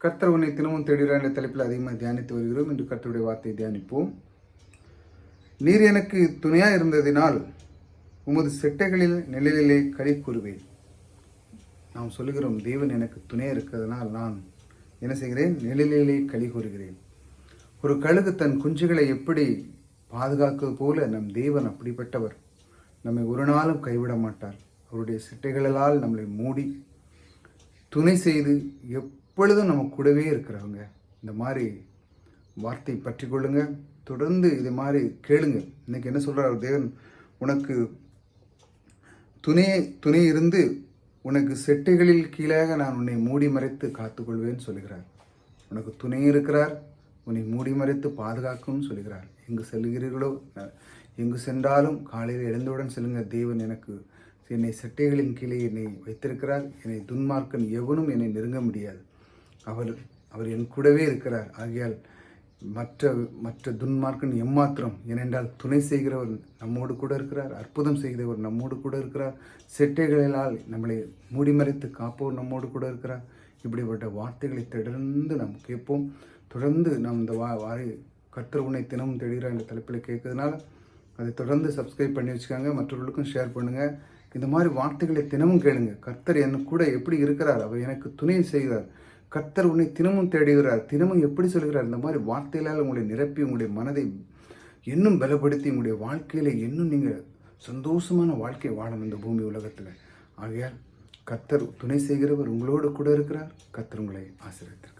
கர்த்தர் உன்னை தினமும் தேடுகிறார் என்ற தலைப்பில் அதிகமாக தியானித்து வருகிறோம். இன்று கர்த்தருடைய வார்த்தையை தியானிப்போம். நீர் எனக்கு துணையாக இருந்ததினால் உமது செட்டைகளில் நிழலிலே களி கூறுவேன். நாம் சொல்லுகிறோம், தேவன் எனக்கு துணையாக இருக்கிறதுனால் நான் என்ன செய்கிறேன்? நிழலிலே களி கூறுகிறேன். ஒரு கழுகு தன் குஞ்சுகளை எப்படி பாதுகாக்கிறது போல நம் தேவன் அப்படிப்பட்டவர். நம்மை ஒரு நாளும் கைவிட மாட்டார். அவருடைய சிட்டைகளால் நம்மளை மூடி துணை செய்து எப்பொழுதும் நம்ம கூடவே இருக்கிறவங்க. இந்த மாதிரி வார்த்தை பற்றி கொள்ளுங்க. தொடர்ந்து இது மாதிரி கேளுங்க. இன்னைக்கு என்ன சொல்கிறார் தேவன்? உனக்கு துணை இருந்து உனக்கு செட்டைகளில் கீழாக நான் உன்னை மூடி மறைத்து காத்துக்கொள்வேன்னு சொல்லுகிறார். உனக்கு துணை இருக்கிறார், உன்னை மூடி மறைத்து பாதுகாக்கும்னு சொல்லுகிறார். எங்கு செல்கிறீர்களோ, எங்கு சென்றாலும் காலையில் எழுந்தவுடன் செல்லுங்க. தேவன் என்னை செட்டைகளின் கீழே என்னை வைத்திருக்கிறார். என்னை துன்மார்க்கன் எவனும் என்னை நெருங்க முடியாது. அவர் என் கூடவே இருக்கிறார். ஆகையால் மற்ற துன்மார்க்கன் எம்மாத்திரம். ஏனென்றால் துணை செய்கிறவர் நம்மோடு கூட இருக்கிறார். அற்புதம் செய்கிறவர் நம்மோடு கூட இருக்கிறார். செட்டைகளால் நம்மளை மூடிமறைத்து காப்போர் நம்மோடு கூட இருக்கிறார். இப்படிப்பட்ட வார்த்தைகளை தொடர்ந்து நாம் கேட்போம். தொடர்ந்து நாம் இந்த கர்த்தர் உன்னை தினமும் தேடுகிறார் என்ற தலைப்பில் கேட்கறதுனால அதை தொடர்ந்து சப்ஸ்கிரைப் பண்ணி வச்சுக்காங்க. மற்றவர்களுக்கும் ஷேர் பண்ணுங்கள். இந்த மாதிரி வார்த்தைகளை தினமும் கேளுங்க. கர்த்தர் என் கூட எப்படி இருக்கிறார், அவர் எனக்கு துணை செய்கிறார். கர்த்தர் உன்னை தினமும் தேடுகிறார். தினமும் எப்படி சொல்கிறார்? இந்த மாதிரி வார்த்தைகளால் உங்களை நிரப்பி உங்களுடைய மனதை இன்னும் பலப்படுத்தி உங்களுடைய வாழ்க்கையில் இன்னும் நீங்கள் சந்தோஷமான வாழ்க்கை வாழணும் இந்த பூமி உலகத்தில். ஆகையால் கர்த்தர் துணை செய்கிறவர் உங்களோடு கூட இருக்கிறார். கர்த்தர் உங்களை ஆசீர்வதிக்கிறார்.